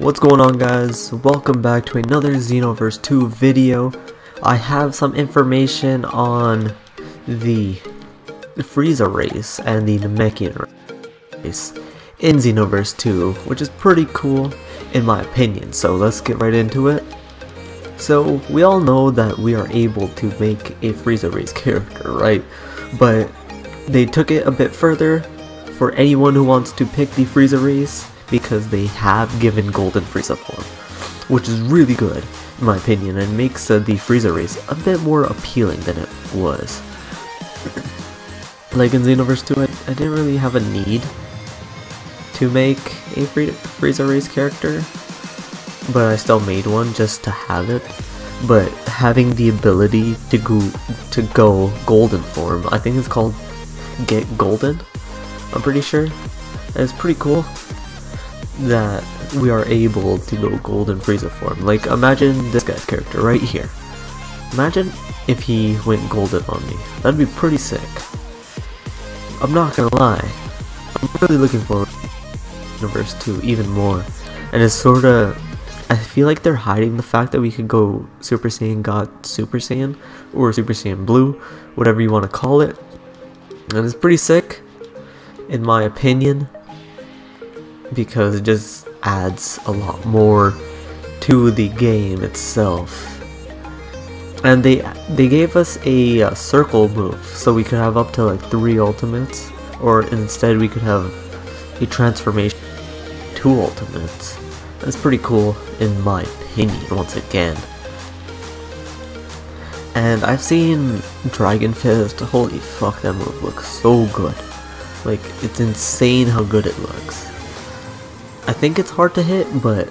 What's going on, guys? Welcome back to another Xenoverse 2 video. I have some information on the Frieza race and the Namekian race in Xenoverse 2, which is pretty cool in my opinion, so let's get right into it. So we all know that we are able to make a Frieza race character, right? But they took it a bit further for anyone who wants to pick the Frieza race, because they have given Golden Frieza form, which is really good in my opinion, and makes the Frieza race a bit more appealing than it was. Like in Xenoverse 2, I didn't really have a need to make a Frieza race character, but I still made one just to have it. But having the ability to go Golden form, I think it's called Get Golden, I'm pretty sure, and it's pretty cool that we are able to go Golden Frieza form. Like, imagine this guy's character right here. Imagine if he went Golden on me. That'd be pretty sick. I'm not gonna lie, I'm really looking forward to Xenoverse 2 even more. And it's sorta, I feel like they're hiding the fact that we could go Super Saiyan God Super Saiyan, or Super Saiyan Blue, whatever you want to call it. And it's pretty sick, in my opinion, because it just adds a lot more to the game itself. And they gave us a circle move, so we could have up to like 3 ultimates, or instead we could have a transformation 2 ultimates. That's pretty cool in my opinion, once again. And I've seen Dragon Fist. Holy fuck, that move looks so good. Like, it's insane how good it looks. I think it's hard to hit, but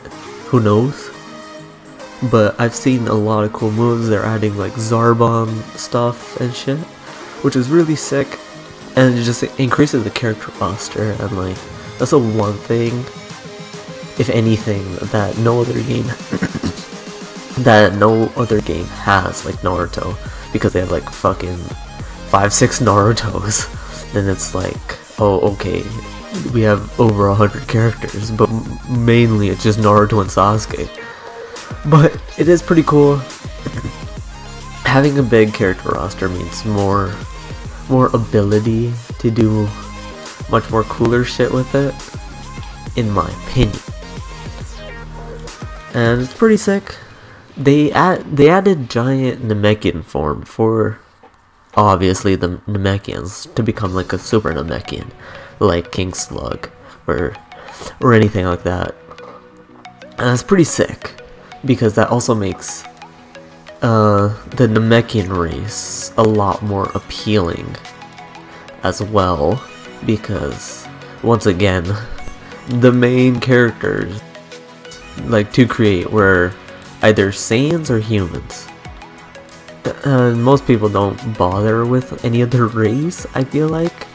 who knows? But I've seen a lot of cool moves. They're adding like Zarbon stuff and shit, which is really sick, and it just increases the character roster, and like, that's the one thing, if anything, that no other game has, like Naruto, because they have like fucking 5-6 Narutos. Then it's like, oh, okay, we have over 100 characters, but mainly it's just Naruto and Sasuke. But it is pretty cool. Having a big character roster means more ability to do much more cooler shit with it, in my opinion. And it's pretty sick. They added giant Namekian form for, obviously, the Namekians to become like a super Namekian, like King Slug or anything like that. And that's pretty sick, because that also makes the Namekian race a lot more appealing as well, because once again, the main characters like to create were either Saiyans or humans. Most people don't bother with any other race, I feel like.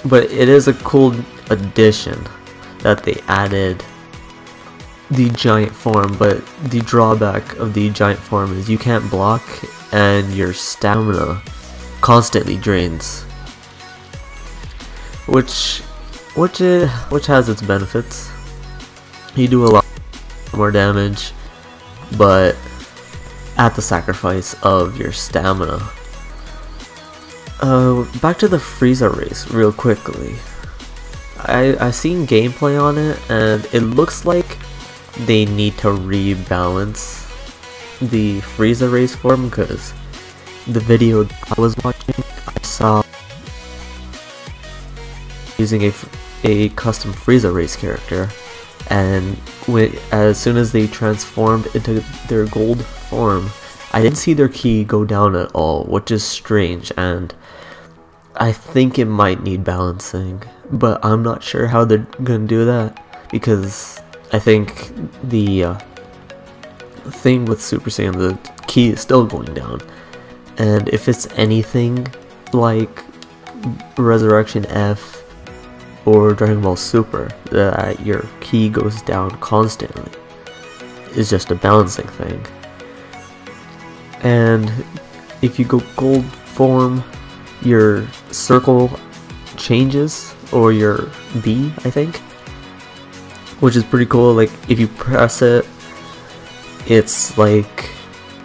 But it is a cool addition that they added the giant form, but the drawback of the giant form is you can't block and your stamina constantly drains. Which has its benefits. You do a lot more damage, but at the sacrifice of your stamina. Back to the Frieza race real quickly. I've seen gameplay on it, and it looks like they need to rebalance the Frieza race form, because the video I was watching, I saw using a custom Frieza race character, and as soon as they transformed into their gold form, I didn't see their ki go down at all, which is strange, and I think it might need balancing, but I'm not sure how they're gonna do that, because I think the thing with Super Saiyan, the ki is still going down, and if it's anything like Resurrection F or Dragon Ball Super, that your ki goes down constantly, is just a balancing thing. And if you go gold form, your circle changes, or your B, I think, which is pretty cool. Like if you press it, it's like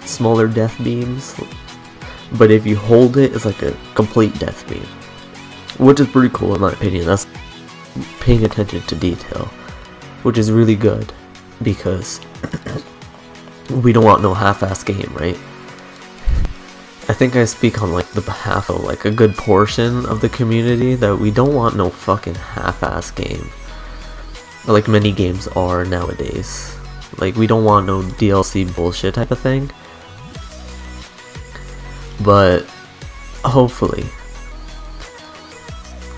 smaller death beams, but if you hold it, it's like a complete death beam, which is pretty cool in my opinion. That's paying attention to detail, which is really good, because we don't want no half-ass game, right? I think I speak on like the behalf of like a good portion of the community that we don't want no fucking half-ass game, like many games are nowadays. Like we don't want no DLC bullshit type of thing. But hopefully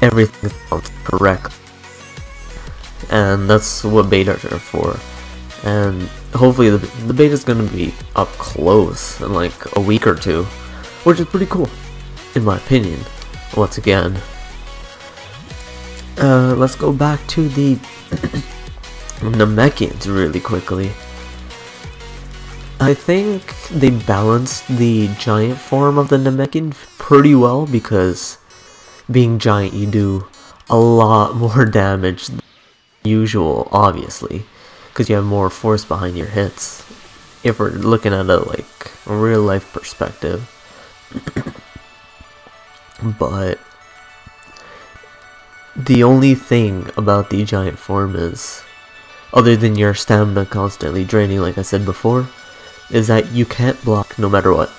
everything sounds correct, and that's what betas are for. And hopefully the beta is gonna be up close in like a week or two, which is pretty cool in my opinion. Once again, let's go back to the Namekians really quickly. I think they balanced the giant form of the Namekian pretty well, because being giant you do a lot more damage than usual, obviously, because you have more force behind your hits, if we're looking at it like a real life perspective. But the only thing about the giant form is, other than your stamina constantly draining like I said before, is that you can't block no matter what.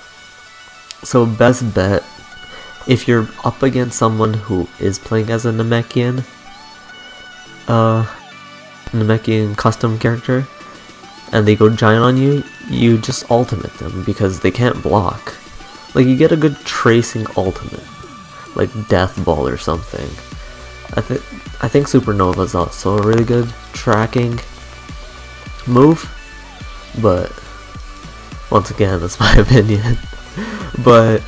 So best bet, if you're up against someone who is playing as a Namekian custom character, and they go giant on you, you just ultimate them, because they can't block. Like you get a good tracing ultimate, like Death Ball or something. I think Supernova is also a really good tracking move, but once again, that's my opinion. But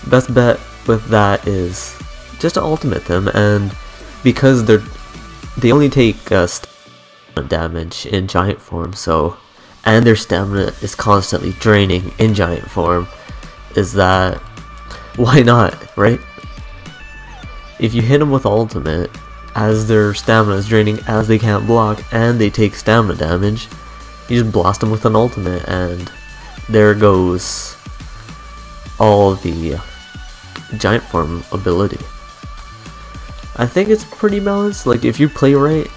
best bet with that is just to ultimate them, and because they only take stamina damage in giant form, so, and their stamina is constantly draining in giant form, is that why not, right? If you hit them with ultimate as their stamina is draining, as they can't block and they take stamina damage, you just blast them with an ultimate, and there goes all the giant form ability. I think it's pretty balanced. Like if you play right,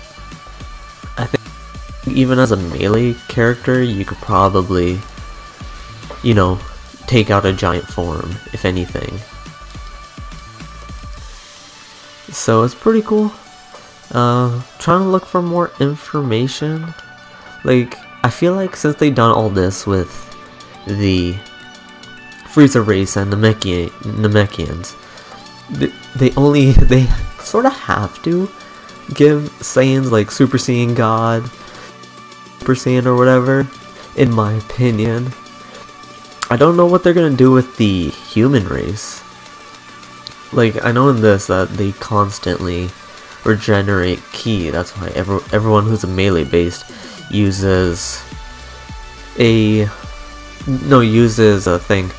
I think even as a melee character you could probably, you know, take out a giant form, if anything. So it's pretty cool. Trying to look for more information. Like I feel like since they've done all this with the Frieza race and Namekians, they sort of have to give Saiyans like Super Saiyan God, Super Saiyan or whatever, in my opinion. I don't know what they're gonna do with the human race. Like I know in this that they constantly regenerate ki, that's why everyone who's a melee based uses a thing,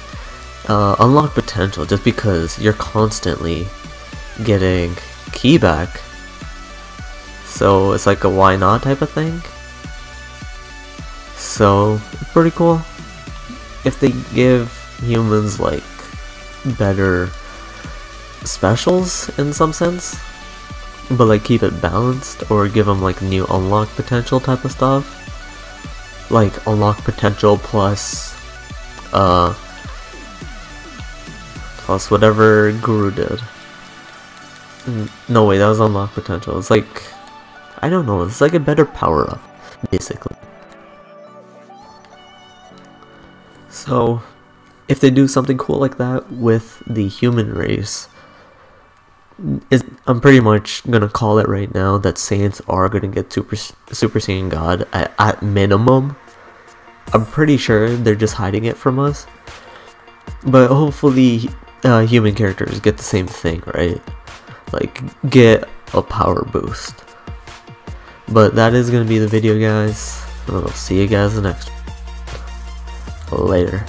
unlock potential, just because you're constantly getting ki back, so it's like a why not type of thing. So pretty cool if they give humans like better specials in some sense, but like keep it balanced, or give them like new unlock potential type of stuff, like unlock potential plus whatever Guru did. No wait, that was unlock potential. It's like, I don't know, it's like a better power up basically. So if they do something cool like that with the human race, I'm pretty much gonna call it right now that Saiyans are gonna get Super Saiyan God at minimum. I'm pretty sure they're just hiding it from us, but hopefully human characters get the same thing, right? Like get a power boost. But that is gonna be the video, guys. I'll see you guys in the next one. Later.